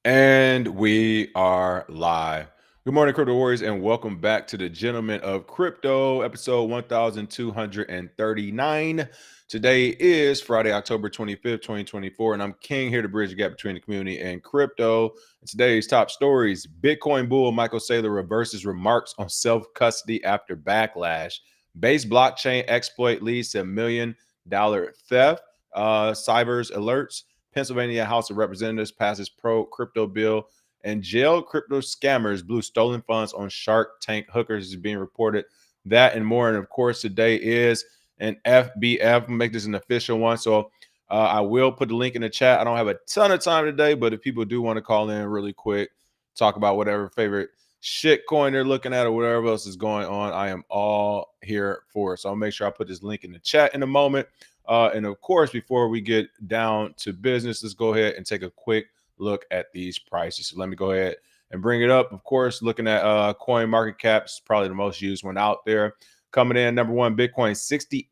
And we are live. Good morning, Crypto Warriors, and welcome back to the Gentlemen of Crypto, episode 1239. Today is Friday, October 25th, 2024, and I'm King here to bridge the gap between the community and crypto. And today's top stories: Bitcoin bull Michael Saylor reverses remarks on self-custody after backlash. Base blockchain exploit leads to $1 million theft. Cybers alerts. Pennsylvania House of Representatives passes pro crypto bill, and jailed crypto scammers blew stolen funds on Shark Tank hookers is being reported. That and more. And of course, today is an FBF. Make this an official one. So I will put the link in the chat. I don't have a ton of time today, but if people do want to call in really quick, talk about whatever favorite shit coin they're looking at or whatever else is going on, I am all here for it. So I'll make sure I put this link in the chat in a moment. And of course, before we get down to business, let's go ahead and take a quick look at these prices. So let me go ahead and bring it up. Of course, looking at coin market caps, probably the most used one out there. Coming in, number one, Bitcoin,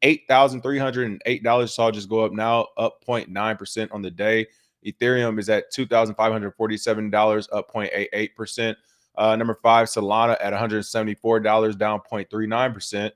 $68,308. Saw just go up now, up 0.9% on the day. Ethereum is at $2,547, up 0.88%. Number five, Solana at $174, down 0.39%.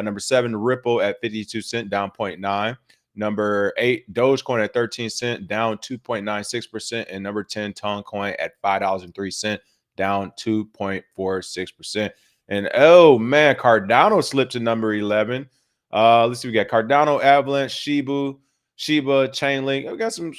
Number seven, Ripple at 52 cents, down 0.9. Number eight, Dogecoin at 13 cents, down 2.96%. And number 10, Toncoin at $5.03, down 2.46%. And oh man, Cardano slipped to number 11. Let's see, we got Cardano, Avalanche, Shiba, Chainlink. We got some.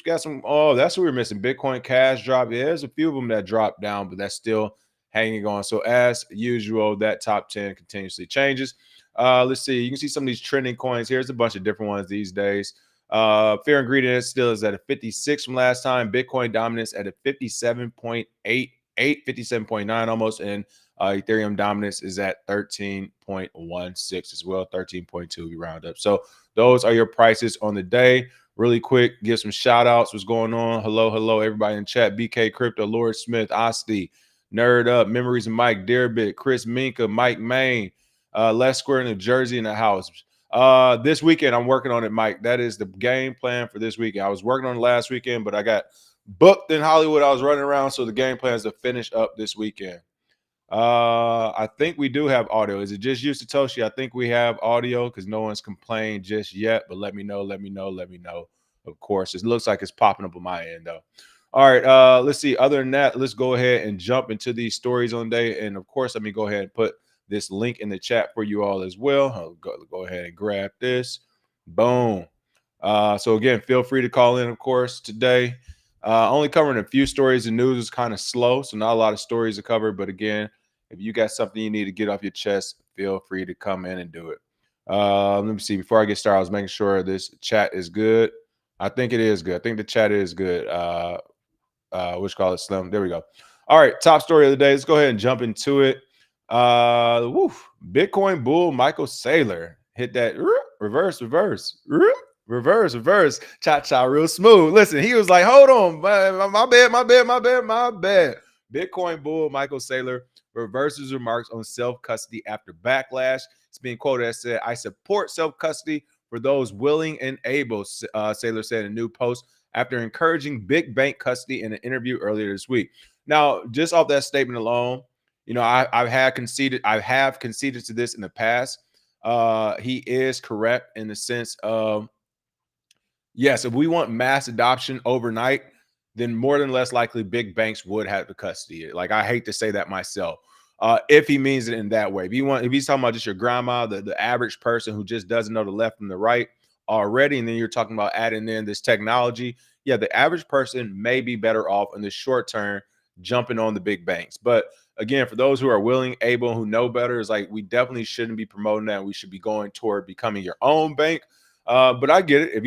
Oh, that's what we were missing. Bitcoin Cash drop. Yeah, there's a few of them that dropped down, but that's still hanging on. So as usual, that top 10 continuously changes. Let's see. You can see some of these trending coins. Here's a bunch of different ones these days. Fair Ingredient still is at a 56 from last time. Bitcoin Dominance at a 57.88, 57.9 almost. And Ethereum Dominance is at 13.16 as well. 13.2 we round up. So those are your prices on the day. Really quick, give some shout outs. What's going on? Hello, everybody in chat. BK Crypto, Lord Smith, Osti, Nerd Up, Memories of Mike, Dearbit, Chris Minka, Mike Main, Les Square, New Jersey in the house. This weekend, I'm working on it, Mike. That is the game plan for this weekend. I was working on it last weekend, but I got booked in Hollywood. I was running around, so the game plan is to finish up this weekend. I think we do have audio. Is it just you, Satoshi? I think we have audio because no one's complained just yet, but let me know. Of course, it looks like it's popping up on my end, though. All right, let's see. Other than that, let's go ahead and jump into these stories on the day. And of course, let me go ahead and put this link in the chat for you all as well. I'll go ahead and grab this. Boom. So again, feel free to call in, of course, today. Only covering a few stories. The news is kind of slow, so not a lot of stories to cover. But again, if you got something you need to get off your chest, feel free to come in and do it. Let me see. Before I get started, I was making sure this chat is good. I think it is good. I think the chat is good. Which call it Slim. There we go. All right, top story of the day. Let's go ahead and jump into it. Bitcoin bull Michael Saylor hit that reverse, cha real smooth. Listen, he was like, hold on, my bad. Bitcoin bull Michael Saylor reverses remarks on self-custody after backlash. It's being quoted as said, I support self-custody for those willing and able, Saylor said in a new post after encouraging big bank custody in an interview earlier this week. Now, just off that statement alone, you know, I have conceded to this in the past. He is correct in the sense of, yes, if we want mass adoption overnight, then more than less likely big banks would have the custody. Like, I hate to say that myself. If he means it in that way. If he's talking about just your grandma, the average person who just doesn't know the left from the right already, and then you're talking about adding in this technology, yeah, the average person may be better off in the short term jumping on the big banks. But again, for those who are willing, able, who know better, is like, we definitely shouldn't be promoting that. We should be going toward becoming your own bank. But I get it.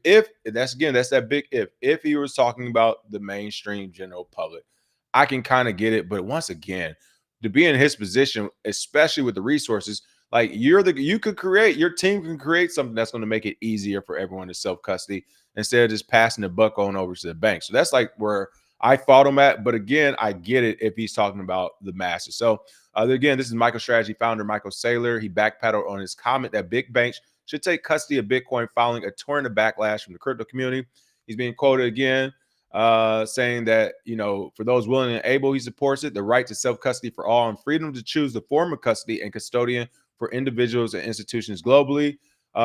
If that's that big if he was talking about the mainstream general public, I can kind of get it. But once again, to be in his position, especially with the resources, like your team can create something that's going to make it easier for everyone to self-custody instead of just passing the buck on over to the bank. So that's like where I fought him at. But again, I get it if he's talking about the masses. So again, this is MicroStrategy founder Michael Saylor. He backpedaled on his comment that big banks should take custody of Bitcoin following a torrent of backlash from the crypto community. He's being quoted again. saying that, for those willing and able, he supports it, the right to self-custody for all and freedom to choose the form of custody and custodian for individuals and institutions globally.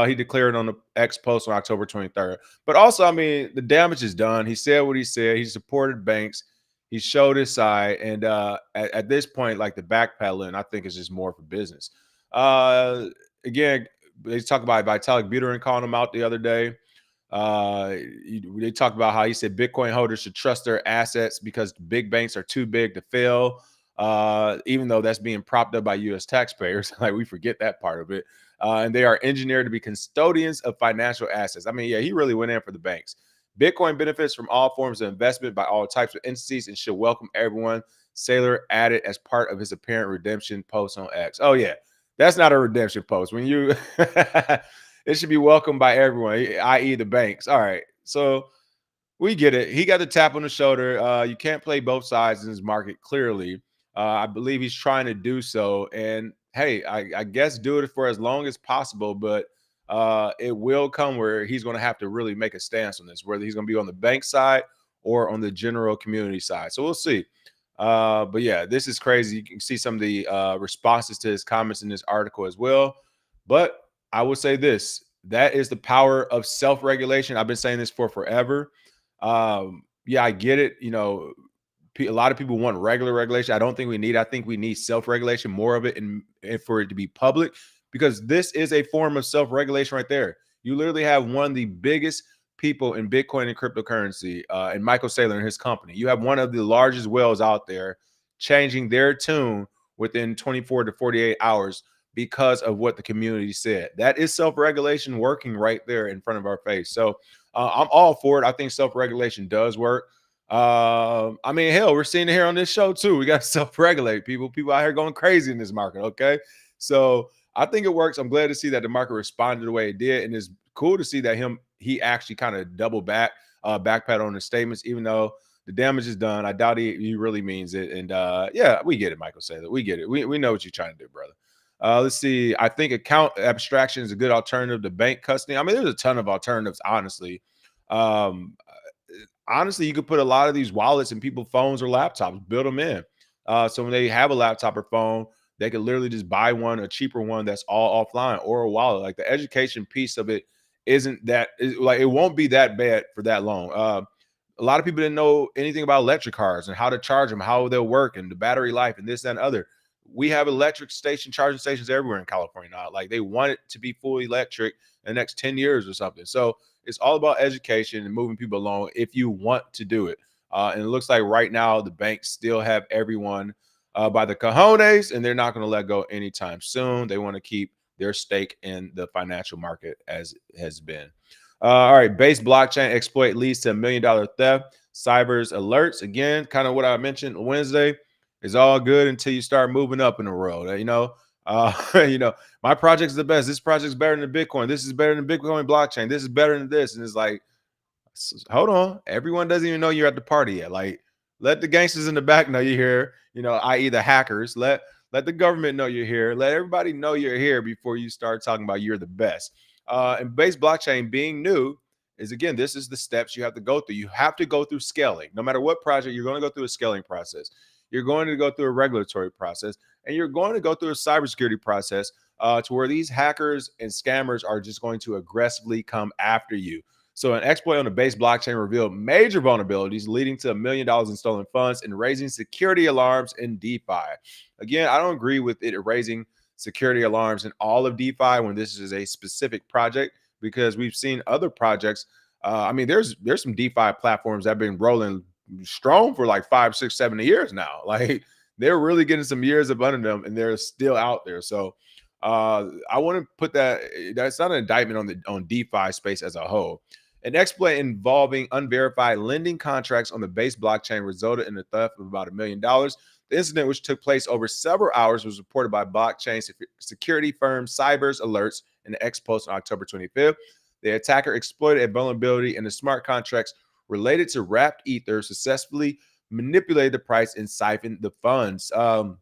He declared on the X post on October 23rd. But also, I mean, the damage is done. He said what he said. He supported banks. He showed his side. And at this point, like the backpedaling, I think is just more for business. Uh, Again, they talk about Vitalik Buterin calling him out the other day. They talked about how he said Bitcoin holders should trust their assets because big banks are too big to fail. Even though that's being propped up by U.S. taxpayers, like we forget that part of it. And they are engineered to be custodians of financial assets. I mean, yeah, he really went in for the banks. Bitcoin benefits from all forms of investment by all types of entities and should welcome everyone. Saylor added as part of his apparent redemption post on X. Oh yeah, that's not a redemption post. When you it should be welcomed by everyone, i.e., the banks. All right. So we get it. He got the tap on the shoulder. You can't play both sides in this market, clearly. I believe he's trying to do so. And hey, I guess do it for as long as possible, but it will come where he's going to have to really make a stance on this, whether he's going to be on the bank side or on the general community side. So we'll see. But yeah, this is crazy. You can see some of the responses to his comments in this article as well. But I would say this, that is the power of self-regulation. I've been saying this for forever. Yeah, I get it. A lot of people want regular regulation. I don't think we need. I think we need self-regulation, more of it, and for it to be public, because this is a form of self-regulation right there. You literally have one of the biggest people in Bitcoin and cryptocurrency, and Michael Saylor and his company. You have one of the largest whales out there changing their tune within 24 to 48 hours because of what the community said. That is self-regulation working right there in front of our face. So I'm all for it. I think self-regulation does work. I mean, hell, we're seeing it here on this show too. We got to self-regulate people. People out here going crazy in this market. Okay, so I think it works. I'm glad to see that the market responded the way it did, and it's cool to see that he actually kind of double backpedal on his statements, even though the damage is done. I doubt he really means it. And yeah, we get it, Michael Saylor. We get it. We know what you're trying to do, brother. Let's see. I think account abstraction is a good alternative to bank custody. I mean, there's a ton of alternatives, honestly. Honestly, you could put a lot of these wallets in people's phones or laptops, build them in. So when they have a laptop or phone, they could literally just buy one, a cheaper one that's all offline, or a wallet. Like the education piece of it isn't that, like, it won't be that bad for that long. A lot of people didn't know anything about electric cars and how to charge them, how they'll work, and the battery life, and this, that, and other. We have charging stations everywhere in California now. Like, they want it to be fully electric in the next 10 years or something. So it's all about education and moving people along if you want to do it. And it looks like right now the banks still have everyone by the cojones, and they're not going to let go anytime soon. They want to keep their stake in the financial market as has been. All right, base blockchain exploit leads to $1 million theft. Cyber's alerts, again, kind of what I mentioned Wednesday, is all good until you start moving up in the world. My project's the best. This project's better than Bitcoin. This is better than Bitcoin blockchain. This is better than this. And it's like, hold on. Everyone doesn't even know you're at the party yet. Like, let the gangsters in the back know you're here, i.e. the hackers. Let the government know you're here. Let everybody know you're here before you start talking about you're the best. And base blockchain being new is, again, this is the steps you have to go through. You have to go through scaling. No matter what project, you're going to go through a scaling process. You're going to go through a regulatory process, and you're going to go through a cybersecurity process to where these hackers and scammers are just going to aggressively come after you. So an exploit on the base blockchain revealed major vulnerabilities, leading to $1 million in stolen funds and raising security alarms in DeFi. Again, I don't agree with it raising security alarms in all of DeFi when this is a specific project, because we've seen other projects. I mean, there's some DeFi platforms that have been rolling strong for like 5, 6, 7 years now. Like, they're really getting some years up under them, and they're still out there. So I want to put that's not an indictment on DeFi space as a whole. An exploit involving unverified lending contracts on the base blockchain resulted in the theft of about $1 million. The incident, which took place over several hours, was reported by blockchain security firm Cyber's Alerts in the X post on October 25th. The attacker exploited a vulnerability in the smart contracts related to wrapped ether, successfully manipulated the price and siphoned the funds. And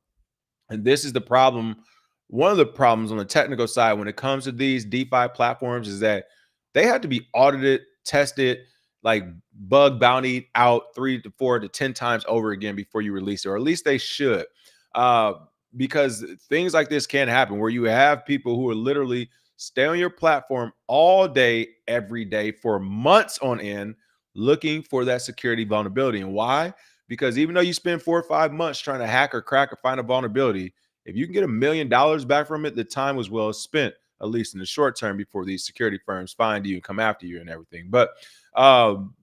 this is the problem. One of the problems on the technical side when it comes to these DeFi platforms is that they have to be audited, tested, like bug bounty out 3 to 4 to 10 times over again before you release it, or at least they should. Uh, because things like this can happen where you have people who are literally stay on your platform all day, every day for months on end, looking for that security vulnerability. And why? Because even though you spend 4 or 5 months trying to hack or crack or find a vulnerability, if you can get $1 million back from it, the time was well spent, at least in the short term, before these security firms find you and come after you and everything. But um,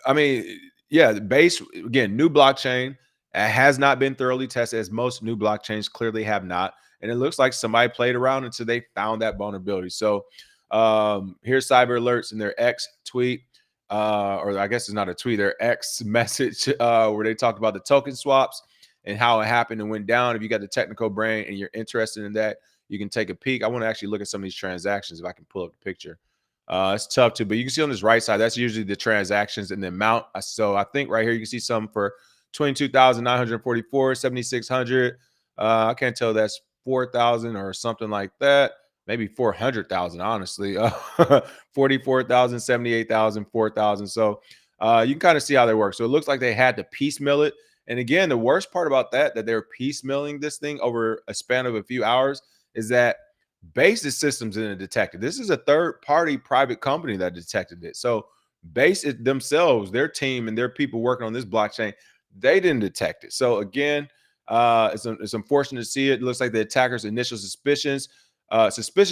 I mean, yeah, the base again, new blockchain has not been thoroughly tested, as most new blockchains clearly have not. And it looks like somebody played around until they found that vulnerability. So here's cyber alerts in their X tweet, or I guess it's not a tweet, their X message, where they talked about the token swaps and how it happened and went down. If you got the technical brain and you're interested in that, you can take a peek. I want to actually look at some of these transactions if I can pull up the picture. It's tough to, but you can see on this right side, that's usually the transactions and the amount. So I think right here, you can see some for 22,944, 7,600. I can't tell that's 4,000 or something like that. Maybe 400,000, honestly. 44,000, 78,000, 4,000. So you can kind of see how they work. So it looks like they had to piecemeal it. And again, the worst part about that they're piecemealing this thing over a span of a few hours, is that Base's systems didn't detect it. This is a third-party private company that detected it. So Base it themselves, their team and their people working on this blockchain, they didn't detect it. So again, it's unfortunate to see it. It looks like the attacker's initial suspicious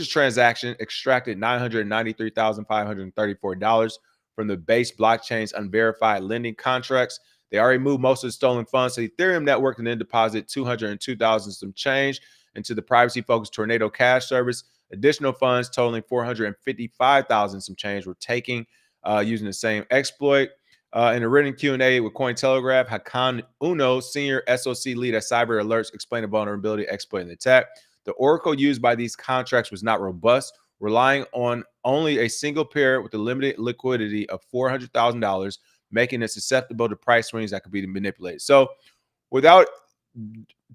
transaction extracted $993,534 from the Base blockchain's unverified lending contracts. They already moved most of the stolen funds to the Ethereum network and then deposited 202,000 some change into the privacy-focused Tornado Cash service. Additional funds totaling 455,000 some change were taken using the same exploit. In a written Q&A with Cointelegraph, Hakan Uno, senior SOC lead at Cyber Alerts, explained the vulnerability exploit in the attack. The oracle used by these contracts was not robust, relying on only a single pair with a limited liquidity of $400,000, making it susceptible to price swings that could be manipulated. So without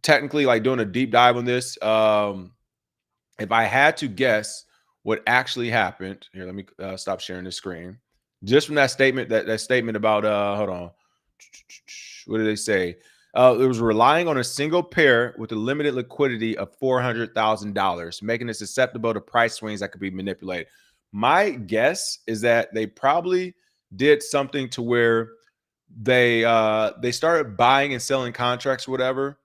technically like doing a deep dive on this, if I had to guess what actually happened, here, let me stop sharing the screen. Just from that statement, that statement about hold on, what did they say? It was relying on a single pair with a limited liquidity of $400,000, making it susceptible to price swings that could be manipulated. My guess is that they probably did something to where they started buying and selling contracts, whatever,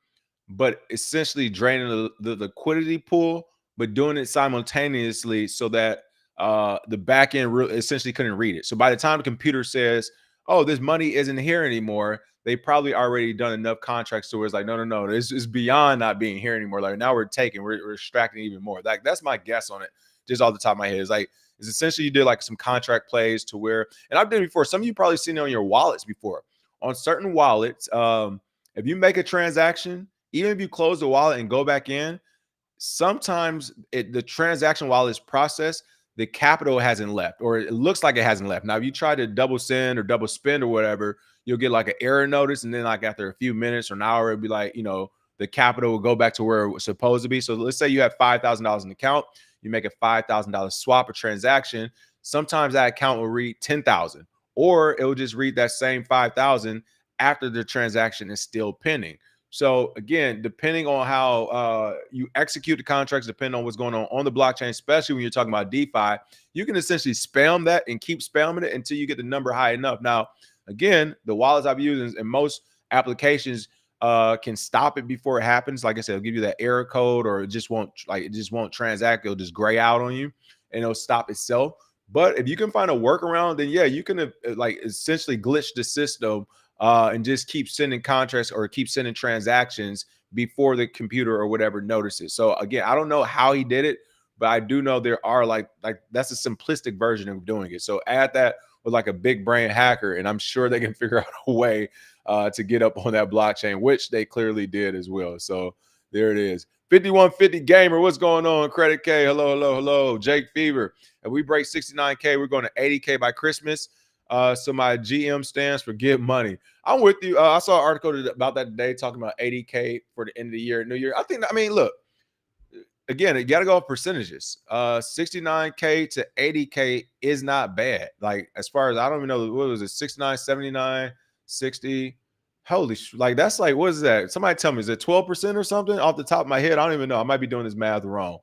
but essentially draining the liquidity pool, but doing it simultaneously so that the back end essentially couldn't read it. So by the time the computer says, "Oh, this money isn't here anymore," they probably already done enough contracts to where it's like, "No, no, no, this is beyond not being here anymore. Like now we're extracting even more." Like that's my guess on it, just off the top of my head. It's essentially you did like some contract plays to where, and I've done it before. Some of you probably seen it on your wallets before. On certain wallets, if you make a transaction, even if you close the wallet and go back in, sometimes the transaction while it's processed, the capital hasn't left, or it looks like it hasn't left. Now, if you try to double send or double spend or whatever, you'll get like an error notice, and then like after a few minutes or an hour, it'll be like, the capital will go back to where it was supposed to be. So let's say you have $5,000 in the account, you make a $5,000 swap or transaction. Sometimes that account will read 10,000, or it will just read that same 5,000 after the transaction is still pending. So again, depending on how you execute the contracts, depending on what's going on the blockchain, especially when you're talking about DeFi, you can essentially spam that and keep spamming it until you get the number high enough. Now, again, the wallets I've used in most applications can stop it before it happens. Like I said, it'll give you that error code, or it just won't transact. It'll just gray out on you, and it'll stop itself. But if you can find a workaround, then yeah, you can like essentially glitch the system and just keep sending contracts or keep sending transactions before the computer or whatever notices. So again, I don't know how he did it, but I do know there are like that's a simplistic version of doing it. So add that with like a big brain hacker, and I'm sure they can figure out a way to get up on that blockchain, which they clearly did as well. So there it is. 5150 Gamer, what's going on? Credit K, hello, hello, hello. Jake Fever. If we break 69K, we're going to 80K by Christmas. So my GM stands for give money. I'm with you. I saw an article about that today talking about 80K for the end of the year, New Year. I mean, look, again, you got to go with percentages. 69K to 80K is not bad. Like, as far as I don't even know, what was it, 69, 79, 60? Holy like that's like, what is that? Somebody tell me, is it 12% or something off the top of my head? I don't even know. I might be doing this math wrong.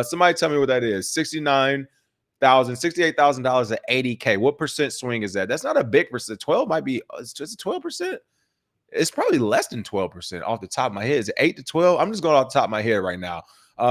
Somebody tell me what that is. $68,000 at 80K. What percent swing is that? That's not a big percent. 12 might be, it's just 12%. It's probably less than 12% off the top of my head. Is it 8 to 12? I'm just going off the top of my head right now.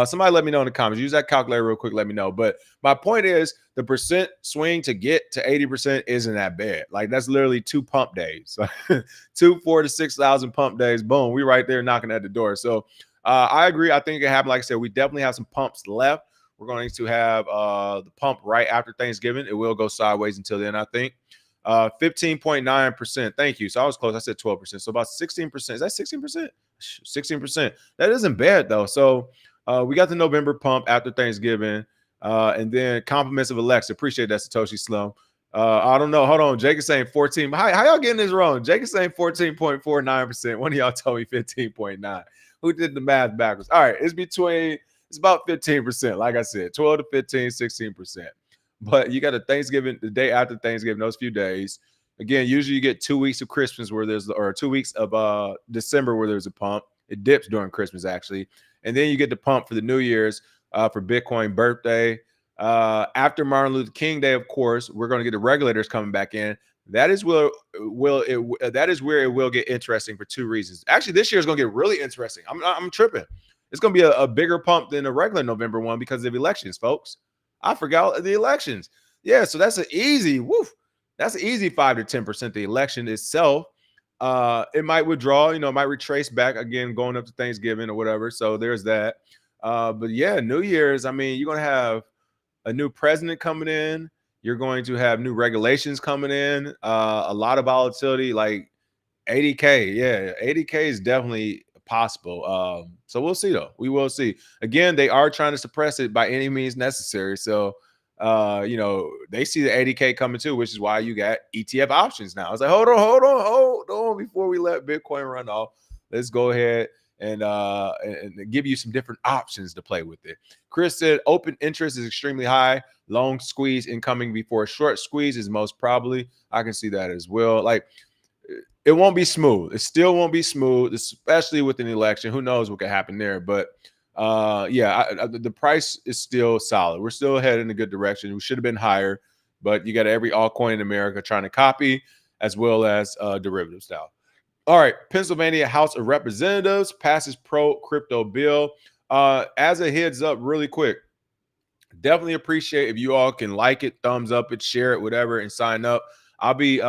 Somebody let me know in the comments. Use that calculator real quick. Let me know. But my point is, the percent swing to get to 80% isn't that bad. Like, that's literally 2 pump days. 4 to 6,000 pump days. Boom, we right there knocking at the door. So I agree. I think it can happen. Like I said, we definitely have some pumps left. We're going to have the pump right after Thanksgiving. It will go sideways until then, I think. 15.9%. Thank you. So I was close. I said 12%. So about 16%. Is that 16%? 16%. That isn't bad though. So we got the November pump after Thanksgiving. And then compliments of Alexa. Appreciate that, Satoshi Slum. I don't know. Hold on. Jake is saying 14. How y'all getting this wrong? Jake is saying 14.49%. One of y'all told me 15.9. Who did the math backwards? All right. It's about 15%. Like I said, 12 to 15, 16%. But you got a Thanksgiving, the day after Thanksgiving, those few days. Again, usually you get 2 weeks of Christmas or 2 weeks of December where there's a pump. It dips during Christmas, actually. And then you get the pump for the New Year's for Bitcoin birthday. After Martin Luther King Day, of course, we're going to get the regulators coming back in. That is where it will get interesting for 2 reasons. Actually, this year is going to get really interesting. I'm tripping. It's going to be a bigger pump than a regular November one because of elections, folks. I forgot the elections. Yeah, so that's an easy, that's an easy 5 to 10%. The election itself, it might withdraw, it might retrace back again, going up to Thanksgiving or whatever. So there's that. But yeah, New Year's, I mean, you're going to have a new president coming in. You're going to have new regulations coming in. A lot of volatility, like 80K. Yeah, 80K is definitely possible. So we'll see though. We will see. Again, they are trying to suppress it by any means necessary. So they see the 80K coming too, which is why you got ETF options now. It's like, hold on before we let Bitcoin run off. Let's go ahead and give you some different options to play with it. Chris said open interest is extremely high. Long squeeze incoming before short squeeze is most probably. I can see that as well. Like, it won't be smooth. It still won't be smooth, especially with an election. Who knows what could happen there? But the price is still solid. We're still heading in a good direction. We should have been higher, but you got every altcoin in America trying to copy, as well as derivative style. All right, Pennsylvania House of Representatives passes pro crypto bill. As a heads up, really quick, definitely appreciate if you all can like it, thumbs up it, share it, whatever, and sign up. I'll be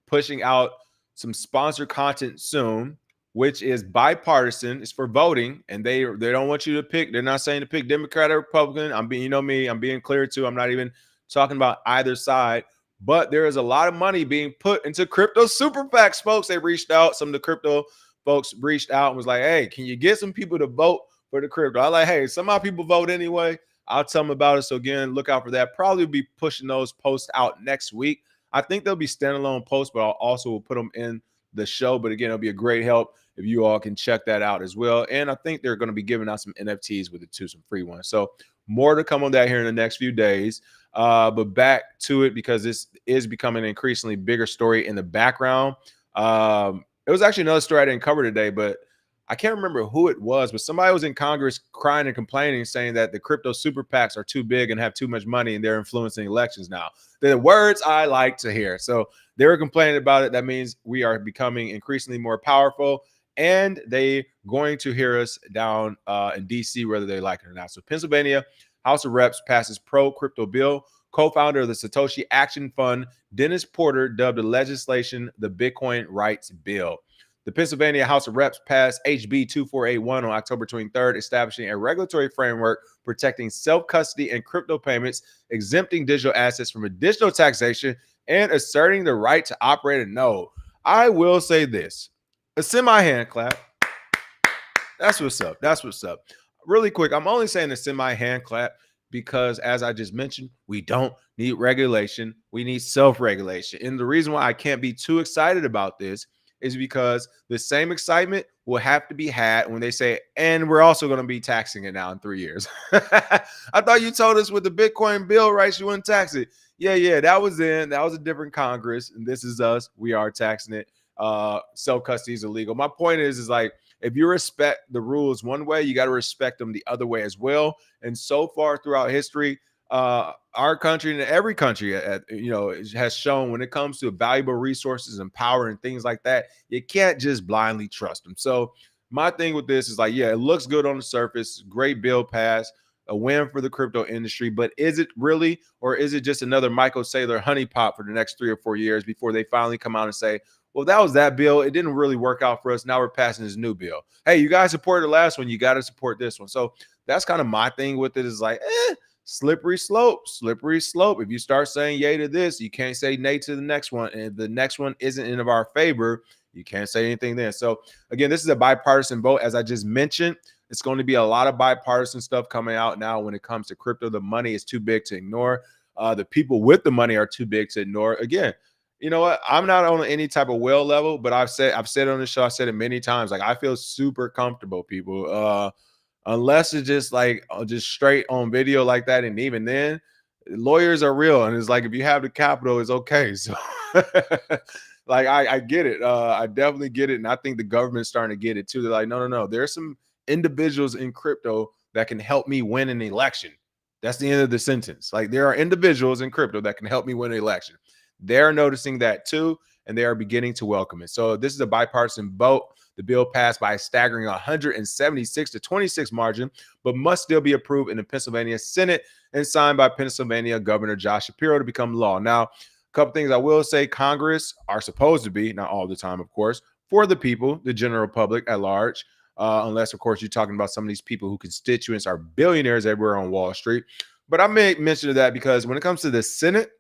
pushing out some sponsored content soon, which is bipartisan. It's for voting, and they don't want you to pick. They're not saying to pick Democrat or Republican. I'm being, me, I'm being clear too. I'm not even talking about either side, but there is a lot of money being put into crypto super PACs, folks. They reached out. Some of the crypto folks reached out and was like, hey, can you get some people to vote for the crypto? I like, hey, some of my people vote anyway. I'll tell them about it. So again, look out for that. Probably be pushing those posts out next week. I think they'll be standalone posts, but I'll also put them in the show. But again, it'll be a great help if you all can check that out as well. And I think they're going to be giving out some NFTs with it too, some free ones. So more to come on that here in the next few days. But back to it, because this is becoming an increasingly bigger story in the background. It was actually another story I didn't cover today, but I can't remember who it was, but somebody was in Congress crying and complaining, saying that the crypto super PACs are too big and have too much money and they're influencing elections now. The words I like to hear. So they were complaining about it. That means we are becoming increasingly more powerful, and they going to hear us down in DC, whether they like it or not. So Pennsylvania House of Reps passes pro crypto bill. Co-founder of the Satoshi Action Fund, Dennis Porter, dubbed the legislation the Bitcoin Rights Bill. The Pennsylvania House of Reps passed HB 2481 on October 23rd, establishing a regulatory framework protecting self-custody and crypto payments, exempting digital assets from additional taxation, and asserting the right to operate a node. I will say this. A semi-hand clap. That's what's up. That's what's up. Really quick, I'm only saying a semi-hand clap because, as I just mentioned, we don't need regulation. We need self-regulation. And the reason why I can't be too excited about this is because the same excitement will have to be had when they say, and we're also going to be taxing it now in 3 years. I thought you told us with the Bitcoin bill rights you wouldn't tax it. Yeah, that was a different Congress, and this is us. We are taxing it. Self-custody is illegal. My point is like, if you respect the rules one way, you got to respect them the other way as well. And so far throughout history, our country and every country, has shown when it comes to valuable resources and power and things like that, you can't just blindly trust them. So my thing with this is like, yeah, it looks good on the surface, great bill pass, a win for the crypto industry, but is it really, or is it just another Michael Saylor honeypot for the next 3 or 4 years before they finally come out and say, well, that was that bill. It didn't really work out for us. Now we're passing this new bill. Hey, you guys supported the last one. You got to support this one. So that's kind of my thing with it, is like, slippery slope. If you start saying yay to this, you can't say nay to the next one. And if the next one isn't in of our favor, you can't say anything then. So again, this is a bipartisan vote. As I just mentioned, it's going to be a lot of bipartisan stuff coming out now when it comes to crypto. The money is too big to ignore. The people with the money are too big to ignore. Again, you know what? I'm not on any type of whale level, but I've said on the show, I said it many times. Like, I feel super comfortable, people. Unless it's just like just straight on video like that, and even then, lawyers are real, and it's like if you have the capital, it's okay. So, like, I get it. I definitely get it, and I think the government's starting to get it too. They're like, no. There's some individuals in crypto that can help me win an election. That's the end of the sentence. Like, there are individuals in crypto that can help me win an election. They're noticing that too, and they are beginning to welcome it. So this is a bipartisan vote. The bill passed by a staggering 176 to 26 margin, but must still be approved in the Pennsylvania Senate and signed by Pennsylvania Governor Josh Shapiro to become law. Now, a couple things I will say: Congress are supposed to be, not all the time, of course, for the people, the general public at large, unless, of course, you're talking about some of these people who constituents are billionaires everywhere on Wall Street. But I made mention of that because when it comes to the Senate,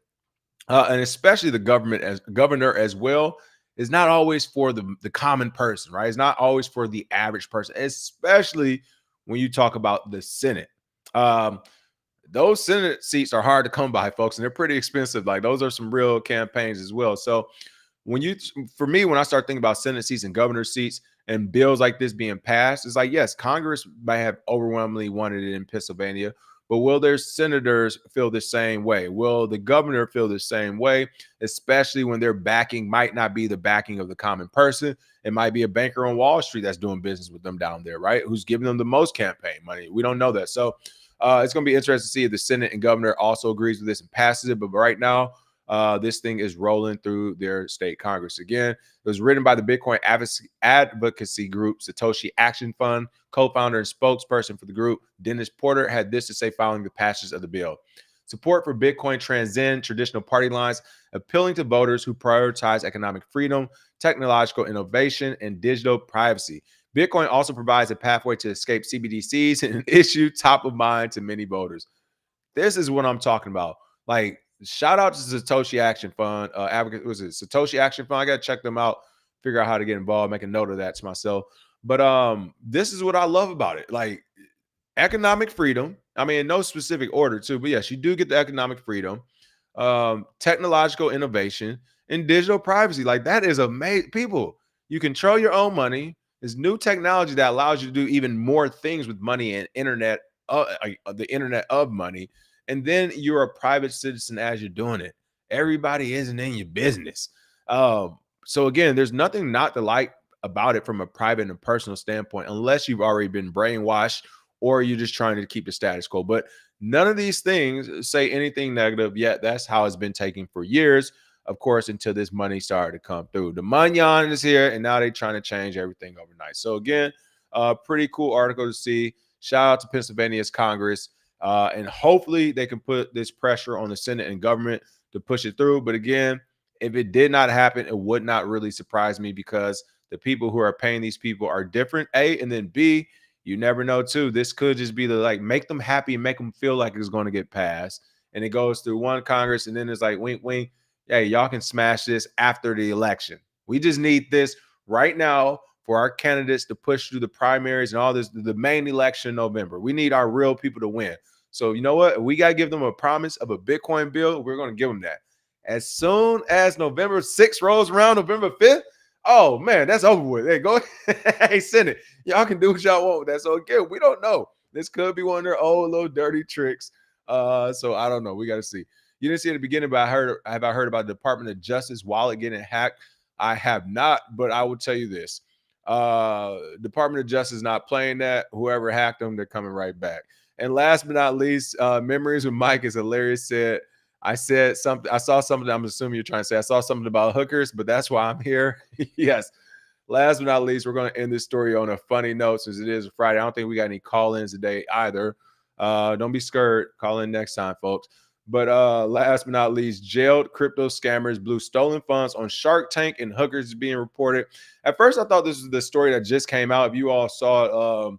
and especially the governor as well, is not always for the common person, right? It's not always for the average person, especially when you talk about the Senate. Those Senate seats are hard to come by, folks, and they're pretty expensive. Like, those are some real campaigns as well. So when I start thinking about Senate seats and governor seats and bills like this being passed, it's like, yes, Congress might have overwhelmingly wanted it in Pennsylvania, but will their senators feel the same way? Will the governor feel the same way? Especially when their backing might not be the backing of the common person. It might be a banker on Wall Street that's doing business with them down there, right? Who's giving them the most campaign money. We don't know that. So it's going to be interesting to see if the Senate and governor also agrees with this and passes it. But right now, this thing is rolling through their state Congress. Again, it was written by the Bitcoin advocacy group Satoshi Action Fund. Co-founder and spokesperson for the group, Dennis Porter, had this to say following the passage of the bill. Support for Bitcoin transcends traditional party lines, appealing to voters who prioritize economic freedom, technological innovation, and digital privacy. Bitcoin also provides a pathway to escape CBDCs, an issue top of mind to many voters. This is what I'm talking about. Like, shout out to Satoshi Action Fund. Satoshi Action Fund? I got to check them out, figure out how to get involved, make a note of that to myself. But this is what I love about it. Like, economic freedom. I mean, in no specific order too, but yes, you do get the economic freedom, technological innovation, and digital privacy. Like, that is amazing. People, you control your own money. There's new technology that allows you to do even more things with money and internet, the internet of money. And then you're a private citizen as you're doing it. Everybody isn't in your business. So again, there's nothing not to like about it from a private and personal standpoint, unless you've already been brainwashed or you're just trying to keep the status quo. But none of these things say anything negative yet. That's how it's been taken for years, of course, until this money started to come through. The Manyan is here, and now they're trying to change everything overnight. So again, pretty cool article to see. Shout out to Pennsylvania's Congress. And hopefully they can put this pressure on the Senate and government to push it through. But again, if it did not happen, it would not really surprise me, because the people who are paying these people are different, A, and then B, you never know too. This could just be make them happy and make them feel like it's going to get passed. And it goes through one Congress, and then it's like, wink, wink. Hey, y'all can smash this after the election. We just need this right now for our candidates to push through the primaries and all this, the main election in November. We need our real people to win. So you know what? We got to give them a promise of a Bitcoin bill. We're going to give them that. As soon as November 6th rolls around, November 5th, Oh man, that's over with. Hey, go hey, send it. Y'all can do what y'all want with that. So again, we don't know. This could be one of their old little dirty tricks. So I don't know. We got to see. You didn't see it at the beginning, but I heard about the Department of Justice wallet getting hacked? I have not, but I will tell you this. Department of Justice is not playing that. Whoever hacked them, they're coming right back. And last but not least, memories with Mike is hilarious. I said something. I saw something. I'm assuming you're trying to say. I saw something about hookers, but that's why I'm here. Yes. Last but not least, we're going to end this story on a funny note since it is a Friday. I don't think we got any call-ins today either. Don't be scared. Call in next time, folks. But last but not least, jailed crypto scammers blew stolen funds on Shark Tank and hookers is being reported. At first, I thought this was the story that just came out. If you all saw it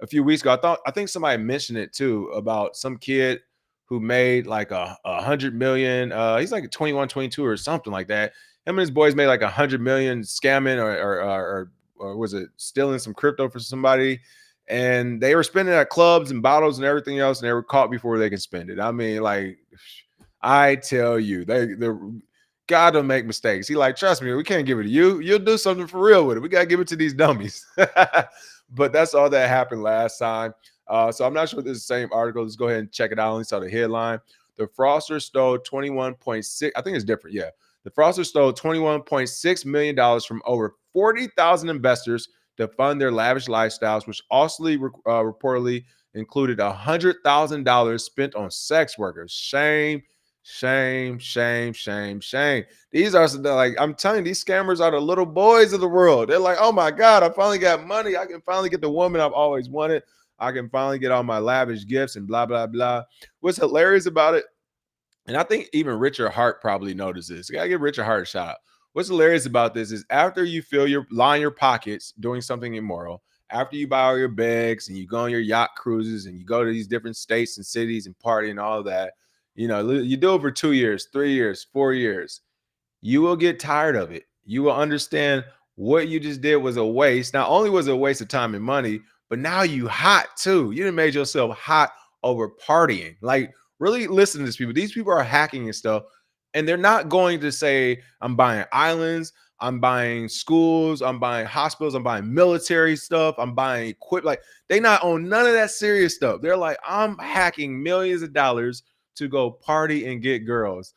a few weeks ago, I think somebody mentioned it too about some kid who made like a 100 million. He's like 21, 22 or something like that. Him and his boys made like 100 million scamming or was it stealing some crypto for somebody? And they were spending at clubs and bottles and everything else, and they were caught before they could spend it. I mean, like, I tell you, God don't make mistakes. He like, trust me, we can't give it to you. You'll do something for real with it. We gotta give it to these dummies. But that's all that happened last time. So I'm not sure if this is the same article. Let's go ahead and check it out. I only saw the headline. The fraudster stole 21.6. I think it's different. Yeah. The fraudster stole $21.6 million from over 40,000 investors to fund their lavish lifestyles, which also reportedly included $100,000 spent on sex workers. Shame, shame, shame, shame, shame. These are like, I'm telling you, these scammers are the little boys of the world. They're like, oh my God, I finally got money. I can finally get the woman I've always wanted. I can finally get all my lavish gifts and blah, blah, blah. What's hilarious about it, and I think even Richard Hart probably noticed this. You gotta give Richard Hart a shout out. What's hilarious about this is after you line your pockets doing something immoral, after you buy all your bags and you go on your yacht cruises and you go to these different states and cities and party and all that, you do it for 2 years, 3 years, 4 years. You will get tired of it. You will understand what you just did was a waste. Not only was it a waste of time and money, but now you hot too. You done made yourself hot over partying. Like, really listen to these people. These people are hacking and stuff, and they're not going to say, I'm buying islands, I'm buying schools, I'm buying hospitals, I'm buying military stuff, I'm buying equipment. Like, they not own none of that serious stuff. They're like, I'm hacking millions of dollars to go party and get girls.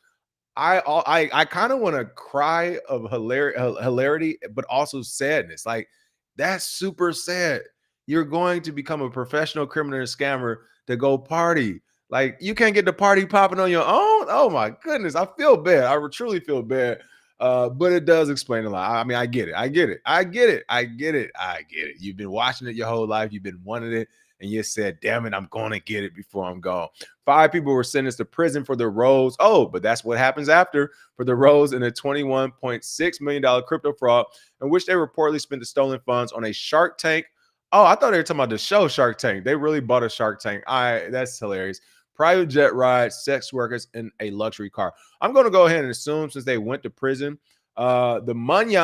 I kind of want to cry of hilarity, but also sadness. Like, that's super sad. You're going to become a professional criminal and scammer to go party. Like, you can't get the party popping on your own. Oh my goodness, I feel bad. I truly feel bad. But it does explain a lot. I mean, I get it. I get it. I get it. I get it. I get it. You've been watching it your whole life. You've been wanting it, and you said, "Damn it, I'm going to get it before I'm gone." 5 people were sentenced to prison for their roles. Oh, but that's what happens after for the roles in a $21.6 million crypto fraud, in which they reportedly spent the stolen funds on a Shark Tank. Oh, I thought they were talking about the show Shark Tank. They really bought a Shark Tank. That's hilarious. Private jet rides, sex workers, and a luxury car. I'm going to go ahead and assume since they went to prison, the money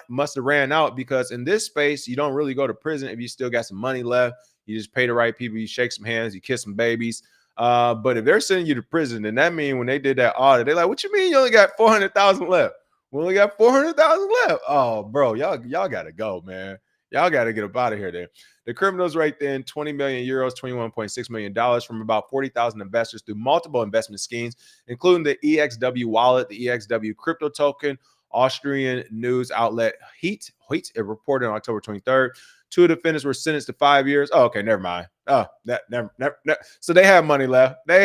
must have ran out, because in this space, you don't really go to prison if you still got some money left. You just pay the right people, you shake some hands, you kiss some babies. But if they're sending you to prison, then that means when they did that audit, they're like, what you mean you only got 400,000 left? We only got 400,000 left. Oh, bro, y'all got to go, man. Y'all got to get up out of here there. The criminals raked in 20 million euros, $21.6 million from about 40,000 investors through multiple investment schemes, including the EXW wallet, the EXW crypto token. Austrian news outlet Heat, it reported on October 23rd. 2 defendants were sentenced to 5 years. Oh, okay, never mind. Oh, never. So they had money left. 2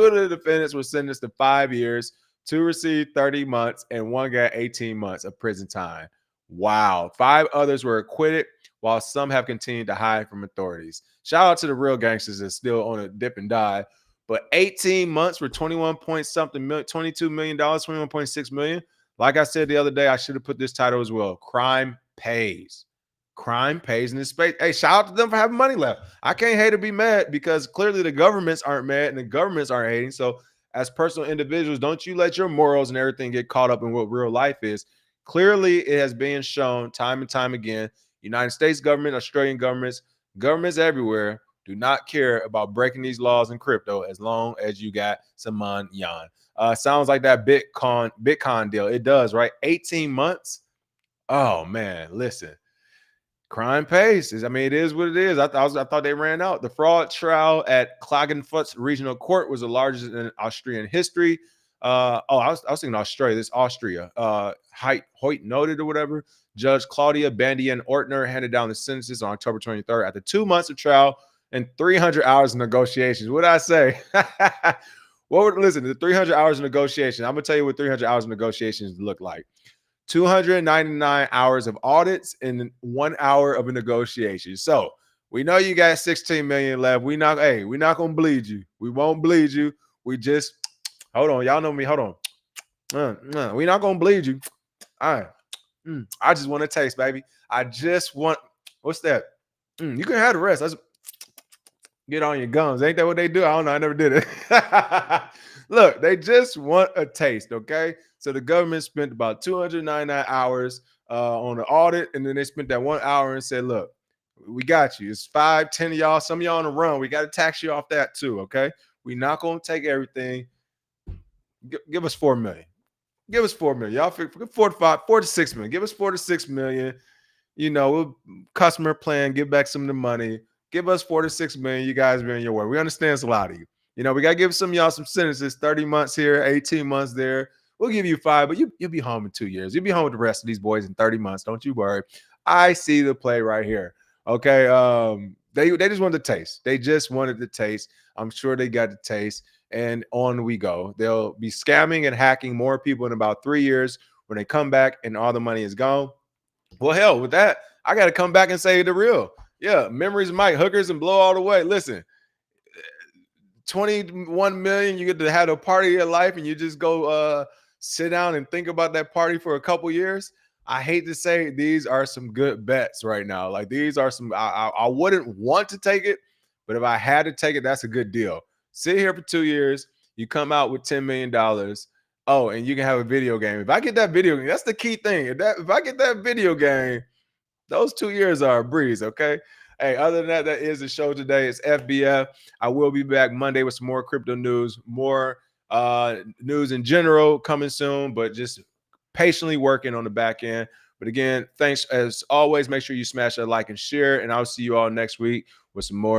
of the defendants were sentenced to 5 years. 2 received 30 months, and 1 got 18 months of prison time. Wow. 5 others were acquitted, while some have continued to hide from authorities. Shout out to the real gangsters that's still on a dip and die. But 18 months for 21 point something million, $22 million, 21.6 million. Like I said the other day, I should have put this title as well. Crime pays. Crime pays in this space. Hey, shout out to them for having money left. I can't hate or be mad, because clearly the governments aren't mad and the governments aren't hating. So as personal individuals, don't you let your morals and everything get caught up in what real life is. Clearly, it has been shown time and time again. United States government, Australian governments everywhere do not care about breaking these laws in crypto as long as you got some money. Sounds like that Bitcoin deal. It does, right? 18 months. Oh man, listen. Crime pays. I mean, it is what it is. I thought they ran out. The fraud trial at Klagenfurt Regional Court was the largest in Austrian history. I was thinking Australia. This Austria. Hoyt noted or whatever. Judge Claudia Bandian Ortner handed down the sentences on October 23rd after 2 months of trial and 300 hours of negotiations. What did I say? Listen, the 300 hours of negotiation. I'm gonna tell you what 300 hours of negotiations look like. 299 hours of audits and 1 hour of a negotiation. So we know you got 16 million left. We're not gonna bleed you. We won't bleed you. We just hold on. Y'all know me. Hold on. We're not gonna bleed you. All right. I just want a taste, baby. I just want what's that? You can have the rest. Let's get on your gums. Ain't that what they do? I don't know. I never did it. Look, they just want a taste, okay? So the government spent about 299 hours on the audit, and then they spent that 1 hour and said, look, we got you. It's 5, 10 of y'all. Some of y'all on the run. We got to tax you off that too, okay? We're not going to take everything. Give us 4 million. Give us 4 million. Y'all figure 4 to 6 million. Give us 4 to 6 million. You know, we'll customer plan, give back some of the money. Give us 4 to 6 million. You guys been in your word. We understand it's a lot of you. You know, we got to give some of y'all some sentences, 30 months here, 18 months there. We'll give you 5, but you'll be home in 2 years. You'll be home with the rest of these boys in 30 months. Don't you worry. I see the play right here. Okay. They just wanted the taste. They just wanted the taste. I'm sure they got the taste. And on we go. They'll be scamming and hacking more people in about 3 years when they come back and all the money is gone. Well, hell, with that, I got to come back and say the real. Yeah, memories might hookers and blow all the way. Listen, 21 million, you get to have a party of your life and you just go sit down and think about that party for a couple years. I hate to say these are some good bets right now. Like these are some, I wouldn't want to take it, but if I had to take it, that's a good deal. Sit here for 2 years, you come out with $10 million. Oh, and you can have a video game. If I get that video game, that's the key thing. If I get that video game, those 2 years are a breeze, okay? Hey, other than that, that is the show today. It's FBF. I will be back Monday with some more crypto news, more news in general coming soon, but just patiently working on the back end. But again, thanks as always. Make sure you smash that like and share, and I'll see you all next week with some more.